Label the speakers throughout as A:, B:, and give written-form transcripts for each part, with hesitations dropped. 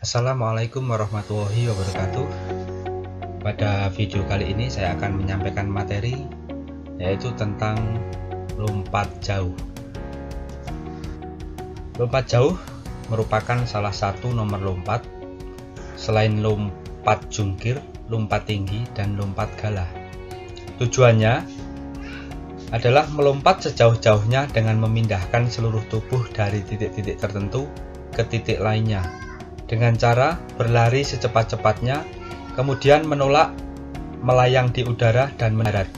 A: Assalamualaikum warahmatullahi wabarakatuh. Pada video kali ini saya akan menyampaikan materi yaitu tentang lompat jauh. Lompat jauh merupakan salah satu nomor lompat selain lompat jungkir, lompat tinggi, dan lompat galah. Tujuannya adalah melompat sejauh-jauhnya dengan memindahkan seluruh tubuh dari titik-titik tertentu ke titik lainnya dengan cara berlari secepat-cepatnya, kemudian menolak melayang di udara dan mendarat.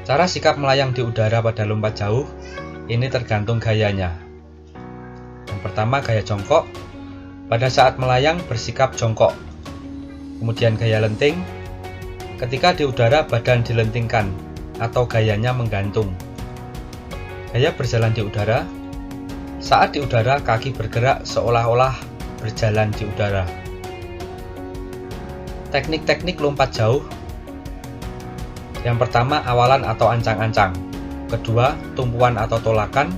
A: Cara sikap melayang di udara pada lompat jauh ini tergantung gayanya. Yang pertama, gaya jongkok. Pada saat melayang bersikap jongkok. Kemudian gaya lenting. Ketika di udara badan dilentingkan atau gayanya menggantung. Gaya berjalan di udara. Saat di udara kaki bergerak seolah-olah berjalan di udara. Teknik-teknik lompat jauh. Yang pertama, awalan atau ancang-ancang. Kedua, tumpuan atau tolakan.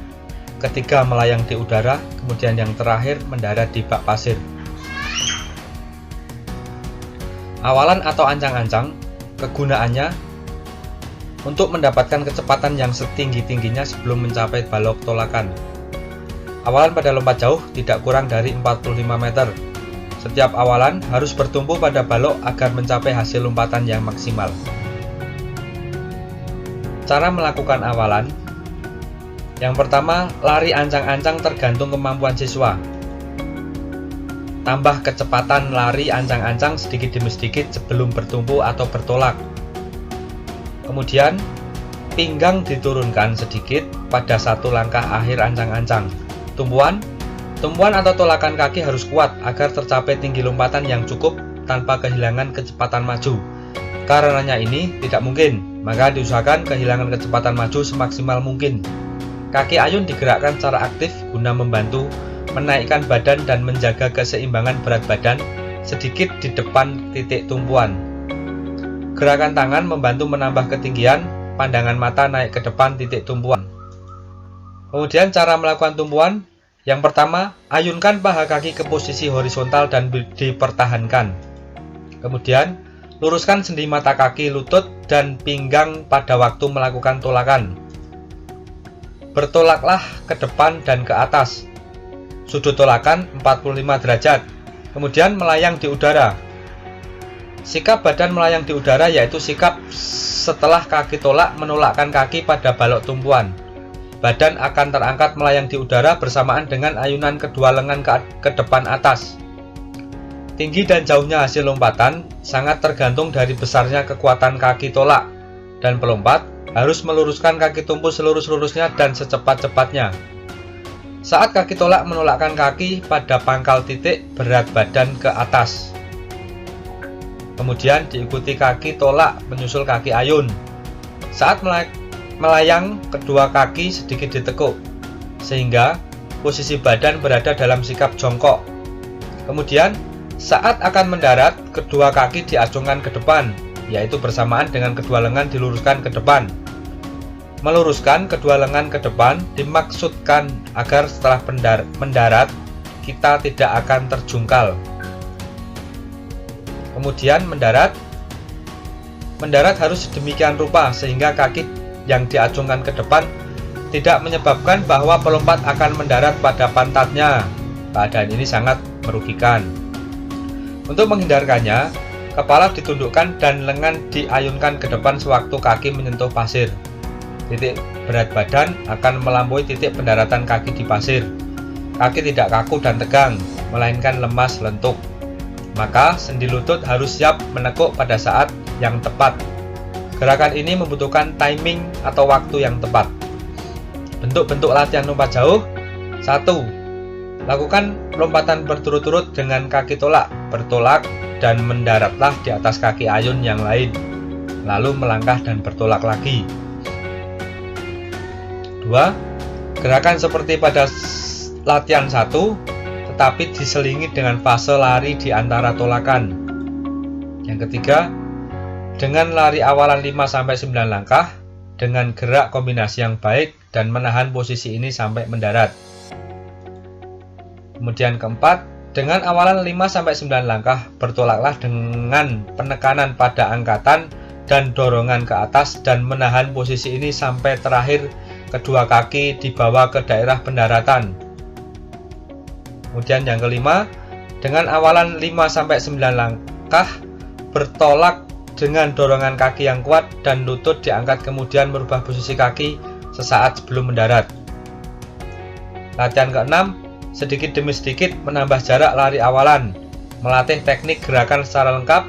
A: Ketiga, melayang di udara. Kemudian yang terakhir, mendarat di bak pasir. Awalan atau ancang-ancang, kegunaannya untuk mendapatkan kecepatan yang setinggi-tingginya sebelum mencapai balok tolakan. Awalan pada lompat jauh tidak kurang dari 45 meter. Setiap awalan harus bertumpu pada balok agar mencapai hasil lompatan yang maksimal. Cara melakukan awalan. Yang pertama, lari ancang-ancang tergantung kemampuan siswa. Tambah kecepatan lari ancang-ancang sedikit demi sedikit sebelum bertumpu atau bertolak. Kemudian, pinggang diturunkan sedikit pada satu langkah akhir ancang-ancang. Tumpuan atau tolakan kaki harus kuat agar tercapai tinggi lompatan yang cukup tanpa kehilangan kecepatan maju. Karenanya ini tidak mungkin, maka diusahakan kehilangan kecepatan maju semaksimal mungkin. Kaki ayun digerakkan secara aktif guna membantu menaikkan badan dan menjaga keseimbangan berat badan sedikit di depan titik tumpuan. Gerakan tangan membantu menambah ketinggian, pandangan mata naik ke depan titik tumpuan. Kemudian cara melakukan tumpuan. Yang pertama, ayunkan paha kaki ke posisi horizontal dan dipertahankan. Kemudian, luruskan sendi mata kaki, lutut, dan pinggang pada waktu melakukan tolakan. Bertolaklah ke depan dan ke atas. Sudut tolakan 45 derajat. Kemudian melayang di udara. Sikap badan melayang di udara yaitu sikap setelah kaki tolak menolakkan kaki pada balok tumpuan. Badan akan terangkat melayang di udara bersamaan dengan ayunan kedua lengan ke depan atas. Tinggi dan jauhnya hasil lompatan sangat tergantung dari besarnya kekuatan kaki tolak, dan pelompat harus meluruskan kaki tumpu selurus-lurusnya dan secepat-cepatnya. Saat kaki tolak menolakkan kaki pada pangkal titik, berat badan ke atas. Kemudian diikuti kaki tolak menyusul kaki ayun. Saat melayang, kedua kaki sedikit ditekuk, sehingga posisi badan berada dalam sikap jongkok. Kemudian, saat akan mendarat, kedua kaki diacungkan ke depan, yaitu bersamaan dengan kedua lengan diluruskan ke depan. Meluruskan kedua lengan ke depan dimaksudkan agar setelah mendarat, kita tidak akan terjungkal. Kemudian mendarat harus sedemikian rupa sehingga kaki yang diacungkan ke depan tidak menyebabkan bahwa pelompat akan mendarat pada pantatnya. Keadaan ini sangat merugikan. Untuk menghindarkannya, kepala ditundukkan dan lengan diayunkan ke depan sewaktu kaki menyentuh pasir. Titik berat badan akan melampaui titik pendaratan kaki di pasir. Kaki tidak kaku dan tegang, melainkan lemas lentuk. Maka sendi lutut harus siap menekuk pada saat yang tepat. Gerakan ini membutuhkan timing atau waktu yang tepat. Bentuk-bentuk latihan lompat jauh. 1. Lakukan lompatan berturut-turut dengan kaki tolak, bertolak, dan mendaratlah di atas kaki ayun yang lain. Lalu melangkah dan bertolak lagi. 2. Gerakan seperti pada latihan 1, tetapi diselingi dengan fase lari di antara tolakan. Yang ketiga, dengan lari awalan 5-9 langkah, dengan gerak kombinasi yang baik dan menahan posisi ini sampai mendarat. Kemudian keempat, Dengan awalan 5-9 langkah, bertolaklah dengan penekanan pada angkatan dan dorongan ke atas dan menahan posisi ini sampai terakhir kedua kaki dibawa ke daerah pendaratan. Kemudian yang kelima, dengan awalan 5-9 langkah, bertolak dengan dorongan kaki yang kuat dan lutut diangkat, kemudian merubah posisi kaki sesaat sebelum mendarat. Latihan keenam, sedikit demi sedikit menambah jarak lari awalan, melatih teknik gerakan secara lengkap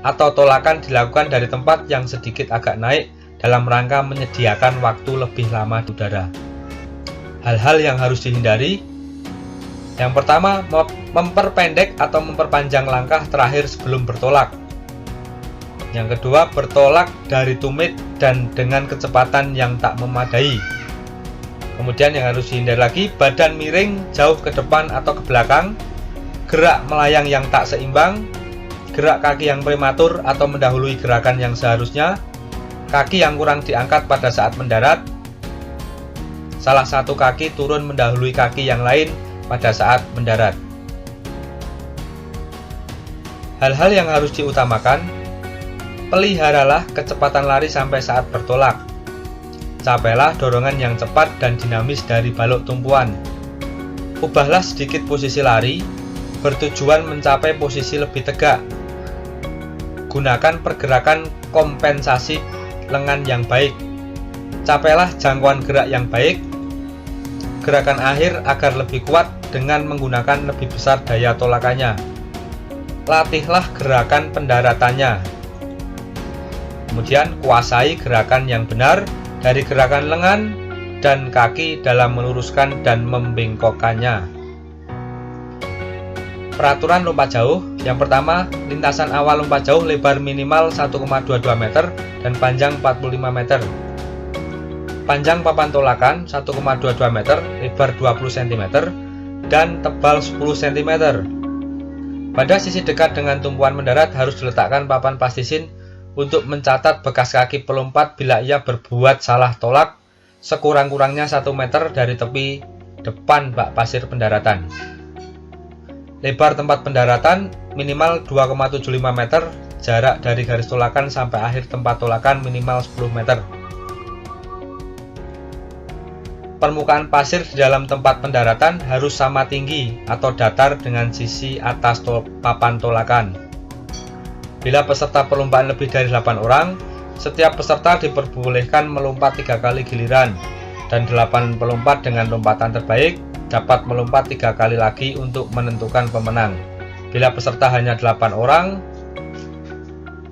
A: atau tolakan dilakukan dari tempat yang sedikit agak naik dalam rangka menyediakan waktu lebih lama di udara. Hal-hal yang harus dihindari, yang pertama, memperpendek atau memperpanjang langkah terakhir sebelum bertolak. Yang kedua, bertolak dari tumit dan dengan kecepatan yang tak memadai. Kemudian yang harus dihindari lagi, badan miring jauh ke depan atau ke belakang, gerak melayang yang tak seimbang, gerak kaki yang prematur atau mendahului gerakan yang seharusnya, kaki yang kurang diangkat pada saat mendarat, salah satu kaki turun mendahului kaki yang lain pada saat mendarat. Hal-hal yang harus diutamakan, peliharalah kecepatan lari sampai saat bertolak. Capailah dorongan yang cepat dan dinamis dari balok tumpuan. Ubahlah sedikit posisi lari, bertujuan mencapai posisi lebih tegak. Gunakan pergerakan kompensasi lengan yang baik. Capailah jangkauan gerak yang baik. Gerakan akhir agar lebih kuat dengan menggunakan lebih besar daya tolakannya. Latihlah gerakan pendaratannya. Kemudian kuasai gerakan yang benar dari gerakan lengan dan kaki dalam meluruskan dan membengkokkannya. Peraturan lompat jauh. Yang pertama, lintasan awal lompat jauh lebar minimal 1,22 meter dan panjang 45 meter. Panjang papan tolakan 1,22 meter, lebar 20 cm, dan tebal 10 cm. Pada sisi dekat dengan tumpuan mendarat harus diletakkan papan plastisin untuk mencatat bekas kaki pelompat bila ia berbuat salah tolak sekurang-kurangnya 1 meter dari tepi depan bak pasir pendaratan. Lebar tempat pendaratan minimal 2,75 meter, jarak dari garis tolakan sampai akhir tempat tolakan minimal 10 meter. Permukaan pasir di dalam tempat pendaratan harus sama tinggi atau datar dengan sisi atas papan tolakan. Bila peserta perlombaan lebih dari 8 orang, setiap peserta diperbolehkan melompat 3 kali giliran, dan 8 pelompat dengan lompatan terbaik dapat melompat 3 kali lagi untuk menentukan pemenang. Bila peserta hanya 8 orang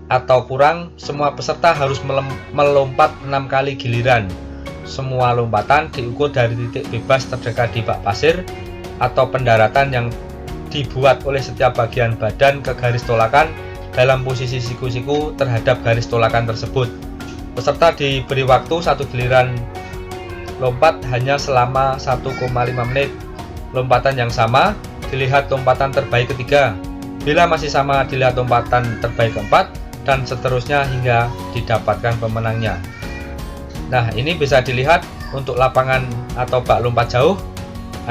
A: atau kurang, semua peserta harus melompat 6 kali giliran. Semua lompatan diukur dari titik bebas terdekat di bak pasir atau pendaratan yang dibuat oleh setiap bagian badan ke garis tolakan dalam posisi siku-siku terhadap garis tolakan tersebut. Peserta diberi waktu 1 giliran lompat hanya selama 1,5 menit. Lompatan yang sama dilihat lompatan terbaik ketiga. Bila masih sama dilihat lompatan terbaik keempat, dan seterusnya hingga didapatkan pemenangnya. Nah, ini bisa dilihat untuk lapangan atau bak lompat jauh.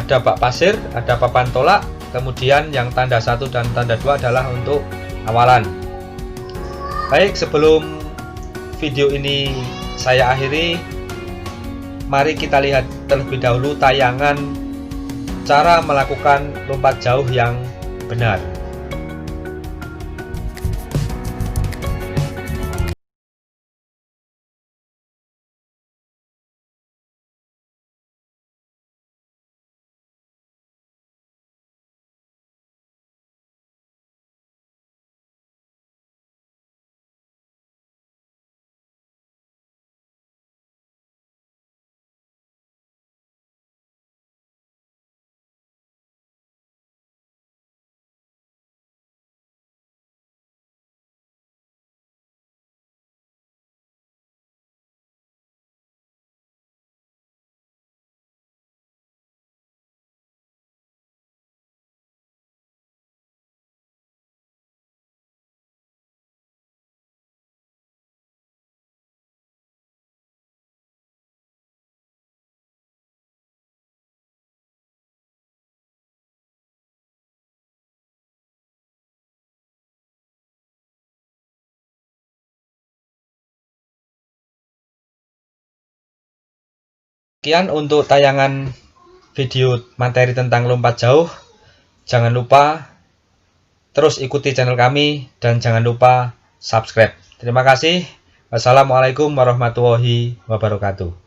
A: Ada bak pasir, ada papan tolak, kemudian yang tanda 1 dan tanda 2 adalah untuk awalan. Baik, sebelum video ini saya akhiri, mari kita lihat terlebih dahulu tayangan cara melakukan lompat jauh yang benar. Sekian untuk tayangan video materi tentang lompat jauh. Jangan lupa terus ikuti channel kami dan jangan lupa subscribe. Terima kasih. Wassalamualaikum warahmatullahi wabarakatuh.